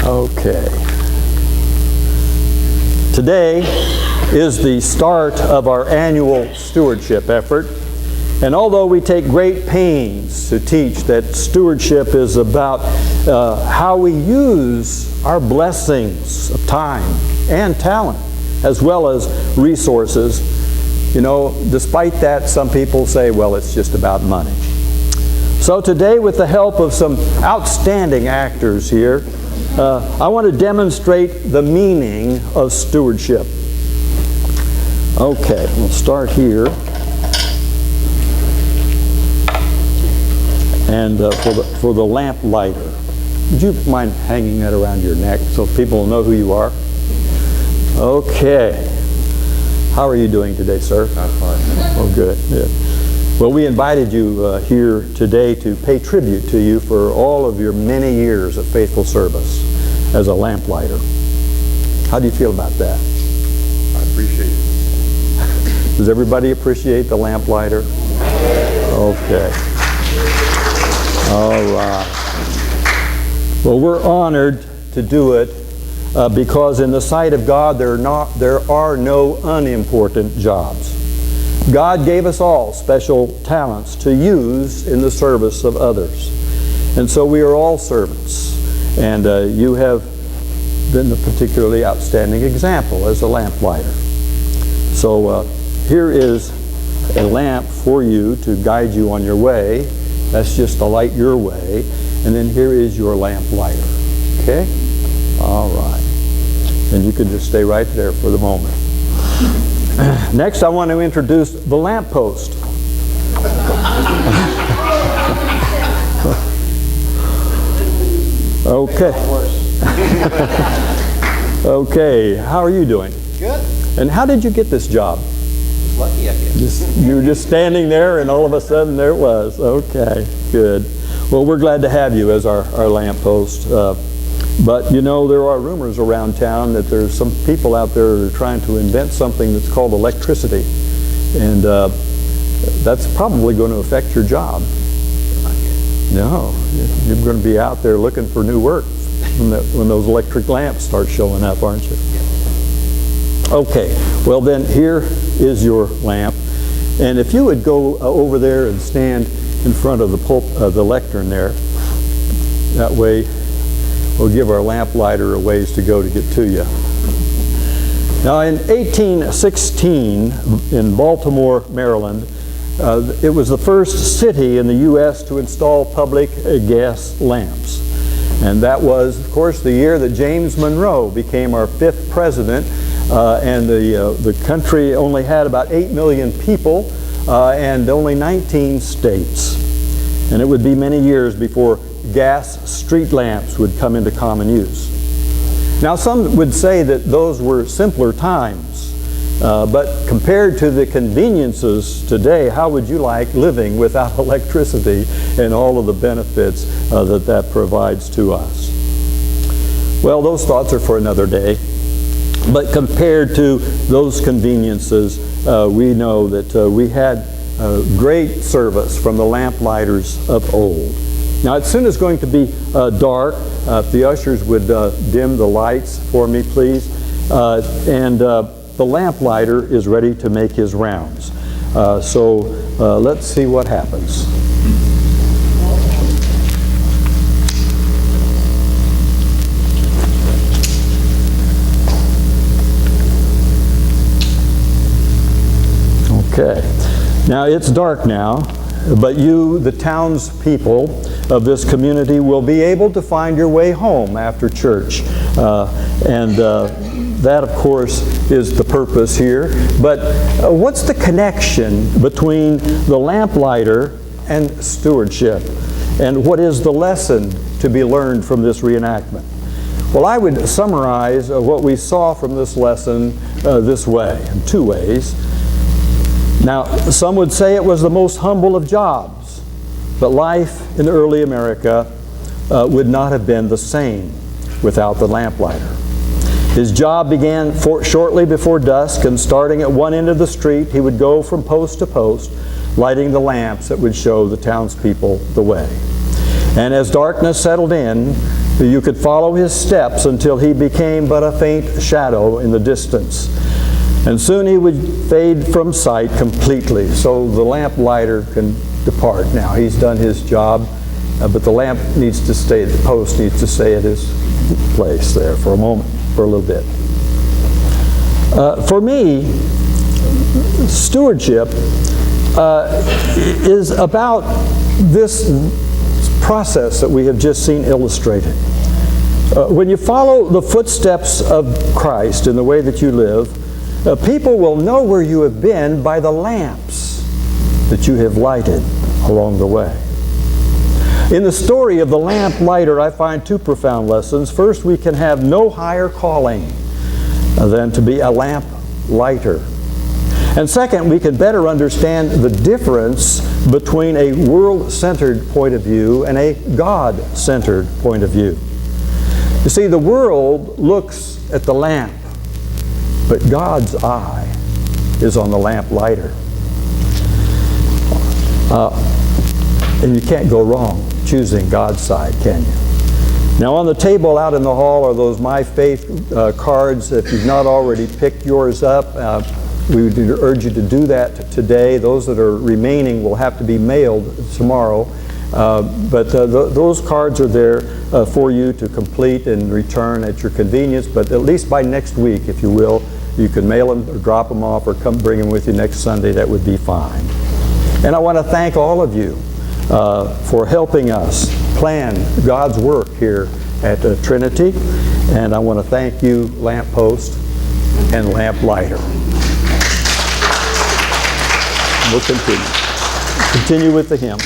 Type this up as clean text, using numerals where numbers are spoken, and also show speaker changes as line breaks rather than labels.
Okay. Today is the start of our annual stewardship effort. And although we take great pains to teach that stewardship is about how we use our blessings of time and talent, as well as resources, you know, despite that, some people say, well, it's just about money. So today, with the help of some outstanding actors here, I want to demonstrate the meaning of stewardship. Okay, we'll start here. And for the lamp lighter, would you mind hanging that around your neck so people will know who you are? Okay. How are you doing today, sir?
I'm fine.
Oh, good. Yeah. Well, we invited you here today to pay tribute to you for all of your many years of faithful service as a lamplighter. How do you feel about that?
I appreciate it.
Does everybody appreciate the lamplighter? Okay. All right. Well, we're honored to do it because in the sight of God there are no unimportant jobs. God gave us all special talents to use in the service of others. And so we are all servants. And you have been a particularly outstanding example as a lamplighter. So here is a lamp for you to guide you on your way. That's just to light your way. And then here is your lamp lighter. Okay? All right. And you can just stay right there for the moment. Next, I want to introduce the lamp post. Okay. Okay. How are you doing?
Good.
And how did you get this job?
Just lucky, I guess.
You were just standing there and all of a sudden there it was. Okay, good. Well, we're glad to have you as our lamp post. But you know, there are rumors around town that there's some people out there that are trying to invent something that's called electricity. And that's probably going to affect your job. No, you're going to be out there looking for new work when those electric lamps start showing up, aren't you? Okay, well then here is your lamp. And if you would go over there and stand in front of the lectern there, that way we'll give our lamp lighter a ways to go to get to you. Now in 1816 in Baltimore, Maryland, it was the first city in the U.S. to install public gas lamps. And that was, of course, the year that James Monroe became our 5th president. And the country only had about 8 million people and only 19 states. And it would be many years before gas street lamps would come into common use. Now some would say that those were simpler times, but compared to the conveniences today, how would you like living without electricity and all of the benefits that provides to us? Well, those thoughts are for another day. But compared to those conveniences, we know that we had great service from the lamp-lighters of old. Now, as soon as it's going to be dark, if the ushers would dim the lights for me, please. And the lamp-lighter is ready to make his rounds. So let's see what happens. Okay, now it's dark now, but you, the townspeople of this community, will be able to find your way home after church. That, of course, is the purpose here. But what's the connection between the lamplighter and stewardship? And what is the lesson to be learned from this reenactment? Well, I would summarize what we saw from this lesson this way, in 2 ways. Now, some would say it was the most humble of jobs, but life in early America would not have been the same without the lamplighter. His job began shortly before dusk, and starting at one end of the street, he would go from post to post, lighting the lamps that would show the townspeople the way. And as darkness settled in, You could follow his steps until he became but a faint shadow in the distance. And soon he would fade from sight completely, so the lamp lighter can depart now. He's done his job, but the lamp needs to stay, the post needs to stay at his place there for a moment, for a little bit. For me, stewardship is about this process that we have just seen illustrated. When you follow the footsteps of Christ in the way that you live, people will know where you have been by the lamps that you have lighted along the way. In the story of the lamp lighter, I find two profound lessons. First, we can have no higher calling than to be a lamp lighter. And second, we can better understand the difference between a world-centered point of view and a God-centered point of view. You see, the world looks at the lamp, but God's eye is on the lamp lighter. And you can't go wrong choosing God's side, can you? Now on the table out in the hall are those My Faith cards. If you've not already picked yours up, we would urge you to do that today. Those that are remaining will have to be mailed tomorrow. But those cards are there for you to complete and return at your convenience. But at least by next week, if you will, you can mail them or drop them off or come bring them with you next Sunday. That would be fine. And I want to thank all of you for helping us plan God's work here at Trinity. And I want to thank you, lamp post and lamp lighter. We'll continue with the hymn.